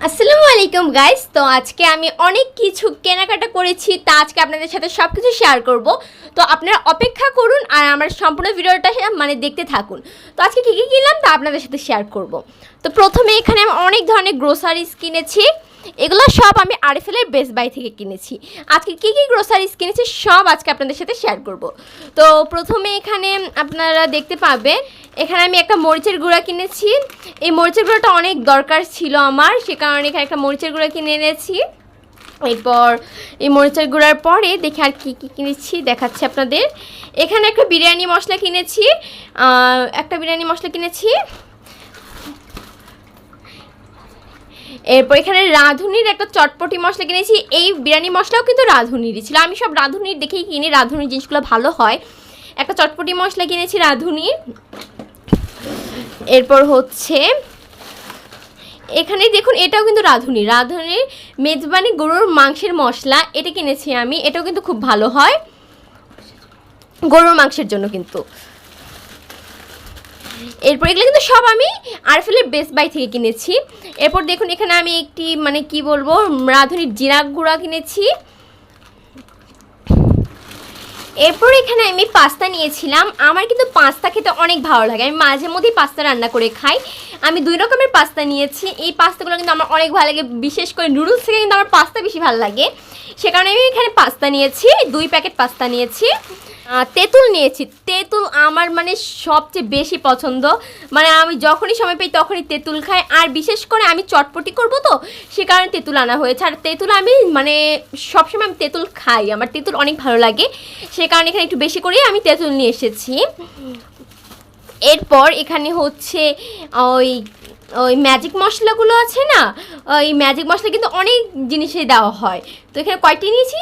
আসসালামু আলাইকুম গাইস। তো আজকে আমি অনেক কিছু কেনাকাটা করেছি, তা আজকে আপনাদের সাথে সব কিছু শেয়ার করব। তো আপনারা অপেক্ষা করুন আর আমার সম্পূর্ণ ভিডিওটা দেখতে থাকুন। তো আজকে কী কী কিনলাম তা আপনাদের সাথে শেয়ার করব। তো প্রথমে এখানে আমি অনেক ধরনের গ্রোসারিজ কিনেছি। এগুলো সব আমি আরএফএলের বেস্ট বাই থেকে কিনেছি। আজকে কী কী গ্রোসারিজ কিনেছি সব আজকে আপনাদের সাথে শেয়ার করব। তো প্রথমে এখানে আপনারা দেখতে পাবেন, এখানে আমি একটা মরিচের গুঁড়া কিনেছি। এই মরিচের গুঁড়াটা অনেক দরকার ছিল আমার, সে কারণে এখানে একটা মরিচের গুঁড়া কিনে এনেছি। এরপর এই মরিচের গুঁড়ার পরে দেখে আর কী কী কিনেছি দেখাচ্ছি আপনাদের। এখানে একটা বিরিয়ানি মশলা কিনেছি, এরপর এখানে রাঁধুনির একটা চটপটি মশলা কিনেছি। এই বিরিয়ানি মশলাও কিন্তু রাঁধুনিরই ছিল, আমি সব রাঁধুনির দেখেই কিনি, রাঁধুনির জিনিসগুলো ভালো হয়। একটা চটপটি মশলা কিনেছি রাঁধুনির। এরপর হচ্ছে এখানে দেখুন, এটাও কিন্তু রাঁধুনির মেজবানি গরুর মাংসের মশলা, এটা কিনেছি আমি। এটাও কিন্তু খুব ভালো হয় গরুর মাংসের জন্য কিন্তু। এরপর এগুলো কিন্তু সব আমি আরএফএলের বেস্ট বাই থেকে কিনেছি। এরপর দেখুন এখানে আমি একটি কি বলবো, রাঁধুনির জিরা গুঁড়া কিনেছি। এরপর এখানে আমি পাস্তা নিয়েছিলাম। আমার কিন্তু পাস্তা খেতে অনেক ভালো লাগে, আমি মাঝে মধ্যেই পাস্তা রান্না করে খাই। আমি 2 রকমের পাস্তা নিয়েছি। এই পাস্তাগুলো কিন্তু আমার অনেক ভালো লাগে, বিশেষ করে নুডলস থেকে কিন্তু আমার পাস্তা বেশি ভালো লাগে, সে কারণে আমি এখানে পাস্তা নিয়েছি। 2 প্যাকেট পাস্তা নিয়েছি। তেঁতুল নিয়েছি। তেঁতুল আমার সবচেয়ে বেশি পছন্দ, আমি যখনই সময় পাই তখনই তেঁতুল খাই। আর বিশেষ করে আমি চটপটি করব, তো সে কারণে তেঁতুল আনা হয়েছে। আর তেঁতুল আমি সবসময় আমি তেঁতুল খাই, আমার তেঁতুল অনেক ভালো লাগে, সে কারণে এখানে একটু বেশি করেই আমি তেঁতুল নিয়ে এসেছি। এরপর এখানে হচ্ছে ওই ম্যাজিক মশলাগুলো আছে না, ওই ম্যাজিক মশলা কিন্তু অনেক জিনিসে দেওয়া হয়। তো এখানে কয়টি নিয়েছি,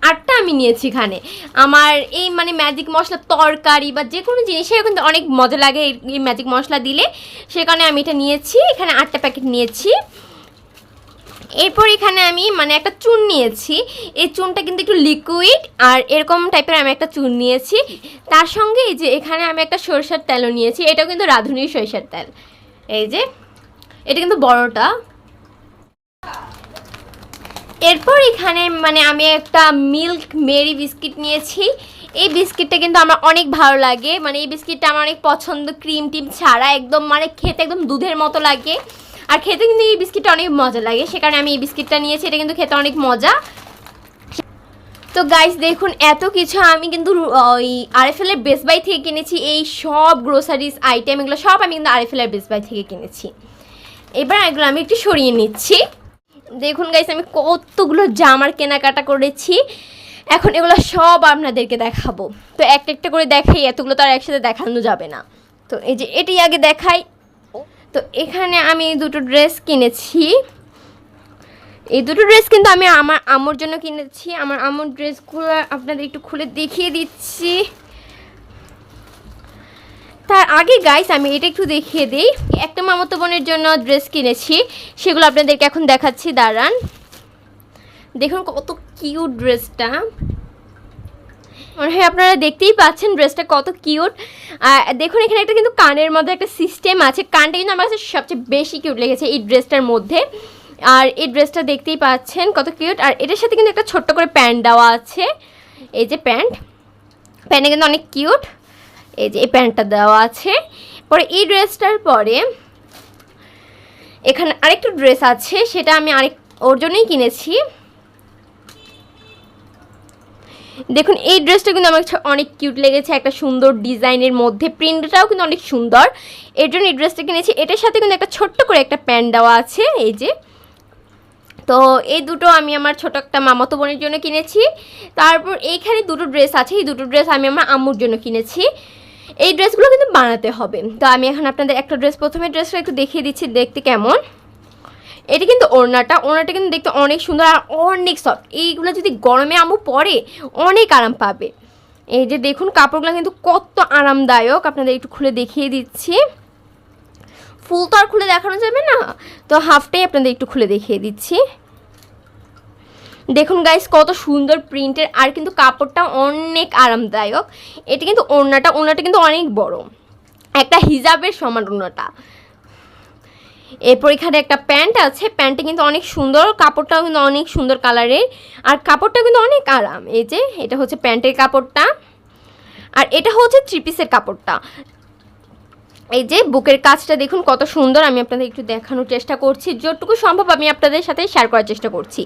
8টা আমি নিয়েছি। এখানে আমার এই ম্যাজিক মশলা তরকারি বা যে কোনো জিনিসে কিন্তু অনেক মজা লাগে এই ম্যাজিক মশলা দিলে, সে কারণে আমি এটা নিয়েছি। এখানে 8টা প্যাকেট নিয়েছি। এরপর এখানে আমি একটা চুন নিয়েছি। এই চুনটা কিন্তু একটু লিকুইড আর এরকম টাইপের আমি একটা চুন নিয়েছি। তার সঙ্গে এই যে এখানে আমি একটা সরষের তেলও নিয়েছি, এটাও কিন্তু রাঁধুনির সরষের তেল। এই যে এটা কিন্তু বড়টা। এরপর এখানে আমি একটা মিল্ক মেরি বিস্কিট নিয়েছি। এই বিস্কিটটা কিন্তু আমার অনেক ভালো লাগে, এই বিস্কিটটা আমার অনেক পছন্দ, ক্রিম টিম ছাড়া একদম খেতে একদম দুধের মতো লাগে। আর খেতে কিন্তু এই বিস্কিটটা অনেক মজা লাগে, সে কারণে আমি এই বিস্কিটটা নিয়েছি। এটা কিন্তু খেতে অনেক মজা। তো গাইস দেখুন, এত কিছু আমি কিন্তু ওই আরএফএলের বেস্ট বাই থেকে কিনেছি। এই সব গ্রোসারিজ আইটেম এগুলো সব আমি কিন্তু আরএফএলের বেস্ট বাই থেকে কিনেছি। এবার এগুলো আমি একটু সরিয়ে নিচ্ছি। দেখুন গাইস, আমি কতগুলো জামার কেনাকাটা করেছি, এখন এগুলো সব আপনাদেরকে দেখাবো। তো একটা একটা করে দেখাই, এতগুলো তো আর একসাথে দেখানো যাবে না। তো এই যে এটি আগে দেখাই। তো এখানে আমি 2টো ড্রেস কিনেছি। এই 2টো ড্রেস কিন্তু আমি আমার আম্মুর জন্য কিনেছি। আমার আম্মুর ড্রেসগুলো আপনাদের একটু খুলে দেখিয়ে দিচ্ছি। তার আগে গাইস আমি এটা একটু দেখিয়ে দিই। একটা মামাতো বোনের জন্য ড্রেস কিনেছি, সেগুলো আপনাদেরকে এখন দেখাচ্ছি, দাঁড়ান। দেখুন কত কিউট ড্রেসটা, মনে হয় আপনারা দেখতেই পাচ্ছেন ড্রেসটা কত কিউট। দেখুন এখানে একটা কিন্তু কানের মধ্যে একটা সিস্টেম আছে, কানটা কিন্তু আমার কাছে সবচেয়ে বেশি কিউট লেগেছে এই ড্রেসটার মধ্যে। আর এই ড্রেসটা দেখতেই পাচ্ছেন কত কিউট। আর এটার সাথে কিন্তু একটা ছোট্ট করে প্যান্ট দেওয়া আছে, এই যে প্যান্টটা কিন্তু অনেক কিউট। এই যে এই প্যান্টটা দেওয়া আছে। পরে এই ড্রেসটার পরে এখানে আরেকটা ড্রেস আছে, সেটা আমি ওর জন্যই কিনেছি। দেখুন এই ড্রেসটা কিন্তু আমার অনেক কিউট লেগেছে, একটা সুন্দর ডিজাইনের মধ্যে, প্রিন্টটাও কিন্তু অনেক সুন্দর, এর জন্য এই ড্রেসটা কিনেছি। এটার সাথে কিন্তু একটা ছোট্ট করে একটা প্যান্ট দেওয়া আছে, এই যে। তো এই দুটো আমি আমার ছোটো একটা মামাতো বোনের জন্য কিনেছি। তারপর এইখানে 2টো ড্রেস আছে, এই 2টো ড্রেস আমি আমার আম্মুর জন্য কিনেছি। এই ড্রেসগুলো কিন্তু বানাতে হবে। তো আমি এখন আপনাদের একটা প্রথমে ড্রেসটা একটু দেখিয়ে দিচ্ছি দেখতে কেমন। এটা কিন্তু ওড়নাটা কিন্তু দেখতে অনেক সুন্দর আর অনেক সফট। এইগুলো যদি গরমে আম্মু পরে অনেক আরাম পাবে। এই যে দেখুন কাপড়গুলো কিন্তু কত আরামদায়ক, আপনাদের একটু খুলে দেখিয়ে দিচ্ছি। ফুল তো আর খুলে দেখানো যাবে না, তো হাফটাই আপনাদের একটু খুলে দেখিয়ে দিচ্ছি। দেখুন গাইস কত সুন্দর প্রিন্টের, আর কিন্তু কাপড়টা অনেক আরামদায়ক। এটা কিন্তু ওড়নাটা কিন্তু অনেক বড়, একটা হিজাবের সমান ওড়নাটা। এরপর এখানে একটা প্যান্ট আছে, প্যান্টটা কিন্তু অনেক সুন্দর, কাপড়টাও কিন্তু অনেক সুন্দর কালারের, আর কাপড়টা কিন্তু অনেক আরাম। এই যে এটা হচ্ছে প্যান্টের কাপড়টা, আর এটা হচ্ছে থ্রি পিসের কাপড়টা। এই যে বুকের কাজটা দেখুন কত সুন্দর, আমি আপনাদের একটু দেখানোর চেষ্টা করছি, যতটুকু সম্ভব আমি আপনাদের সাথে শেয়ার করার চেষ্টা করছি।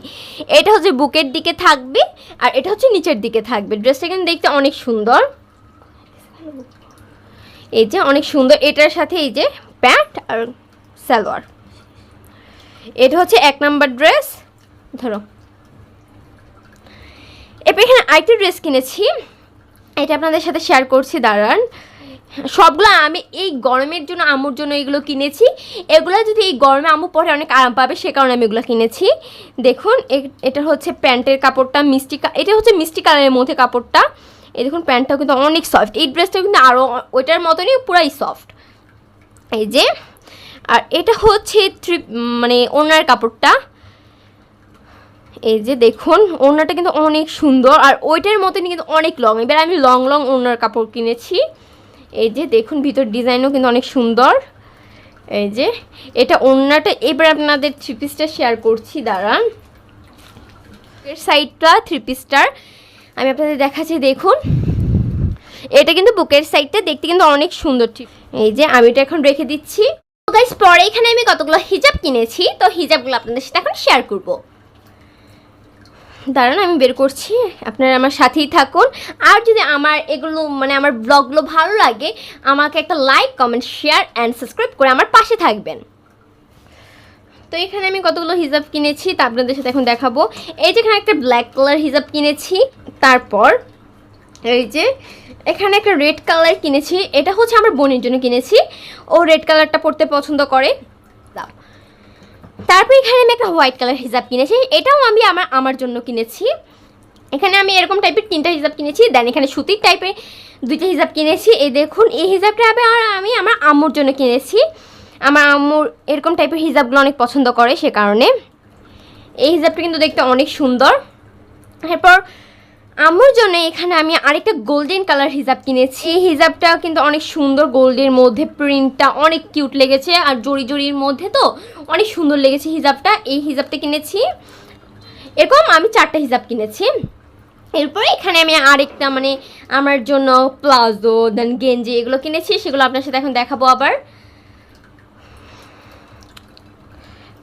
এটা হচ্ছে বুকের দিকে থাকবে, আর এটা হচ্ছে নিচের দিকে থাকবে। ড্রেসটা কিন্তু দেখতে অনেক সুন্দর, এই যে অনেক সুন্দর। এটার সাথে এই যে প্যান্ট আর সালোয়ার, এটা হচ্ছে 1 নাম্বার ড্রেস। ধরো এরপর এখানে আরেকটা ড্রেস কিনেছি, এটা আপনাদের সাথে শেয়ার করছি, দাঁড়ান। সবগুলো আমি এই গরমের জন্য আম্মুর জন্য এগুলো কিনেছি, এগুলো যদি এই গরমে আম্মু পরে অনেক আরাম পাবে সে কারণে আমি এগুলো কিনেছি। দেখুন এটা হচ্ছে প্যান্টের কাপড়টা, এটা হচ্ছে মিষ্টি কালারের মধ্যে কাপড়টা। এই দেখুন প্যান্টটাও কিন্তু অনেক সফট, এই ড্রেসটাও কিন্তু আরও ওইটার মতনই পুরাই সফট। এই যে আর এটা হচ্ছে মানে ওড়নার কাপড়টা, এই যে দেখুন ওড়নাটা কিন্তু অনেক সুন্দর, আর ওইটার মতনই কিন্তু অনেক লং। এবার আমি লং লং ওড়নার কাপড় কিনেছি। এই যে দেখুন ভিতর ডিজাইনও কিন্তু অনেক সুন্দর। এই যে এটা ওড়নাটা। এবার আপনাদের থ্রি পিসটা শেয়ার করছি, দাঁড়ান। এর সাইডটা থ্রি পিসটার আমি আপনাদের দেখাচ্ছি, দেখুন এটা কিন্তু বুকের সাইডটা দেখতে কিন্তু অনেক সুন্দর। ঠিক এই যে আমি এটা এখন রেখে দিচ্ছি। তো গাইস পরে এখানে আমি কতগুলো হিজাব কিনেছি, তো হিজাবগুলো আপনাদের সাথে এখন শেয়ার করব। দাঁড়ান আমি বের করছি, আপনারা আমার সাথেই থাকুন। আর যদি আমার এগুলো মানে আমার ব্লগগুলো ভালো লাগে, আমাকে একটা like comment share and subscribe করে আমার পাশে থাকবেন। তো এখানে আমি কতগুলো হিজাব কিনেছি তা আপনাদের সাথে এখন দেখাবো। এই যে এখানে একটা ব্ল্যাক কালার হিজাব কিনেছি, তারপর এই যে এখানে একটা রেড কালার কিনেছি, এটা হচ্ছে আমার বোনের জন্য কিনেছি, ও রেড কালারটা পরতে পছন্দ করে। তারপর এখানে আমি একটা হোয়াইট কালার হিজাব কিনেছি, এটাও আমি আমার জন্য কিনেছি। এখানে আমি এরকম টাইপের 3টা হিজাব কিনেছি, দেন এখানে সুতির টাইপের 2টা হিজাব কিনেছি। এই দেখুন এই হিজাবটা আমি আমার আম্মুর জন্য কিনেছি, আমার আম্মুর এরকম টাইপের হিজাবগুলো অনেক পছন্দ করে সে কারণে। এই হিজাবটা কিন্তু দেখতে অনেক সুন্দর। এরপর আম্মুর জন্য এখানে আমি আরেকটা গোল্ডেন কালার হিজাব কিনেছি, এই হিজাবটা কিন্তু অনেক সুন্দর, গোল্ডের মধ্যে প্রিন্টটা অনেক কিউট লেগেছে, আর জড়ির মধ্যে তো অনেক সুন্দর লেগেছে হিজাবটা। এই হিজাবটা কিনেছি, এরকম আমি 4টা হিজাব কিনেছি। এরপরে এখানে আমি আরেকটা মানে আমার জন্য প্লাজো দেন গেঞ্জি এগুলো কিনেছি, সেগুলো আপনার সাথে এখন দেখাবো আবার।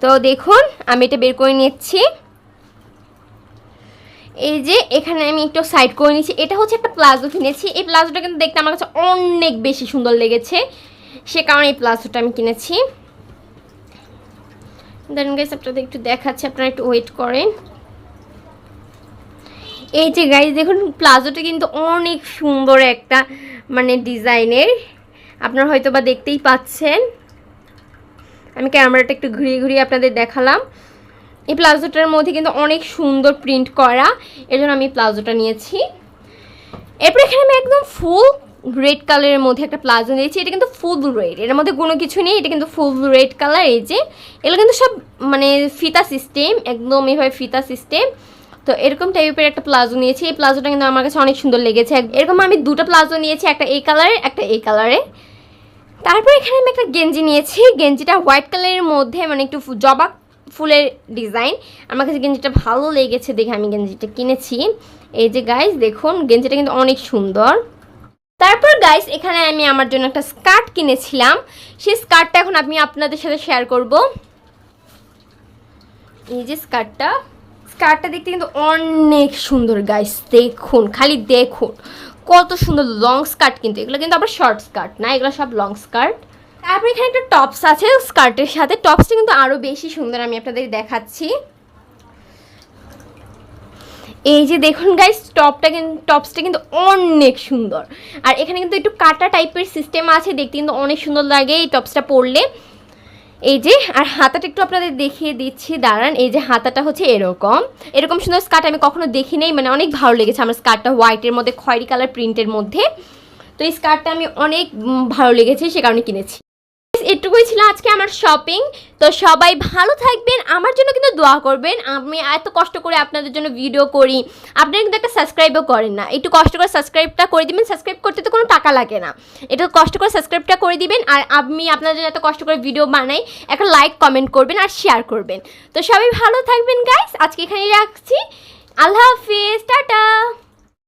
তো দেখুন আমি এটা বের করে নিচ্ছি। এই যে এখানে আমি একটু সাইড করে নিচ্ছি, এটা হচ্ছে একটা প্লাজো কিনেছি, এই প্লাজোটা কিন্তু দেখতে আমার কাছে অনেক বেশি সুন্দর লেগেছে সে কারণে এই প্লাজোটা আমি কিনেছি। দেন গাইস আপনাদের একটু দেখাচ্ছি, আপনারা একটু ওয়েট করেন। এই যে গাইস দেখুন প্লাজোটা কিন্তু অনেক সুন্দর একটা মানে ডিজাইনের, আপনারা হয়তো বা দেখতেই পাচ্ছেন। আমি ক্যামেরাটা একটু ঘুরিয়ে ঘুরিয়ে আপনাদের দেখালাম। এই প্লাজোটার মধ্যে কিন্তু অনেক সুন্দর প্রিন্ট করা, এর জন্য আমি প্লাজোটা নিয়েছি। এরপর এখানে আমি একদম ফুল রেড কালারের মধ্যে একটা প্লাজো নিয়েছি, এটা কিন্তু ফুল রেড, এর মধ্যে কোনো কিছু নেই, এটা কিন্তু ফুল রেড কালার। এই যে এগুলো কিন্তু সব মানে ফিতা সিস্টেম, একদম এইভাবে ফিতা সিস্টেম। তো এরকম টাইপের একটা প্লাজো নিয়েছি, এই প্লাজোটা কিন্তু আমার কাছে অনেক সুন্দর লেগেছে। এরকম আমি 2টা প্লাজো নিয়েছি, একটা এই কালারে একটা এই কালারে। তারপর এখানে আমি একটা গেঞ্জি নিয়েছি, গেঞ্জিটা হোয়াইট কালারের মধ্যে মানে একটু জবা ফুলের ডিজাইন, আমার কাছে গেঞ্জিটা ভালো লেগেছে দেখে আমি গেঞ্জিটা কিনেছি। এই যে গাইস দেখুন গেঞ্জিটা কিন্তু অনেক সুন্দর। তারপর গাইস এখানে আমি আমার জন্য একটা স্কার্ট কিনেছিলাম, সেই স্কার্টটা এখন আমি আপনাদের সাথে শেয়ার করব। এই যে স্কার্টটা দেখতে কিন্তু অনেক সুন্দর গাইস, দেখুন খালি দেখুন কত সুন্দর লং স্কার্ট, কিন্তু এগুলো কিন্তু আবার শর্ট স্কার্ট না, এগুলো সব লং স্কার্ট। তারপর এখানে একটা টপস আছে স্কার্টের সাথে, টপসটা কিন্তু আরও বেশি সুন্দর, আমি আপনাদের দেখাচ্ছি। এই যে দেখুন গাইস টপসটা কিন্তু অনেক সুন্দর, আর এখানে কিন্তু একটু কাটা টাইপের সিস্টেম আছে, দেখতে কিন্তু অনেক সুন্দর লাগে এই টপসটা পরলে। এই যে আর হাতাটা একটু আপনাদের দেখিয়ে দিচ্ছি, দাঁড়ান। এই যে হাতাটা হচ্ছে এরকম সুন্দর স্কার্ট আমি কখনো দেখি নাই, মানে অনেক ভালো লেগেছে আমার স্কার্টটা, হোয়াইটের মধ্যে খয়েরি কালার প্রিন্টের মধ্যে। তো এই স্কার্টটা আমি অনেক ভালো লেগেছে সে কারণে কিনেছি। এটুকুই ছিল আজকে আমার শপিং। তো সবাই ভালো থাকবেন, আমার জন্য কিন্তু দোয়া করবেন। আমি এত কষ্ট করে আপনাদের জন্য ভিডিও করি, আপনারা কিন্তু একটা সাবস্ক্রাইবও করেন না। একটু কষ্ট করে সাবস্ক্রাইবটা করে দিবেন। সাবস্ক্রাইব করতে তো কোনো টাকা লাগে না, একটু কষ্ট করে সাবস্ক্রাইবটা করে দিবেন। আর আমি আপনাদের জন্য এত কষ্ট করে ভিডিও বানাই, একটা লাইক কমেন্ট করবেন আর শেয়ার করবেন। তো সবাই ভালো থাকবেন গাইস, আজকে এখানেই রাখছি। আল্লাহ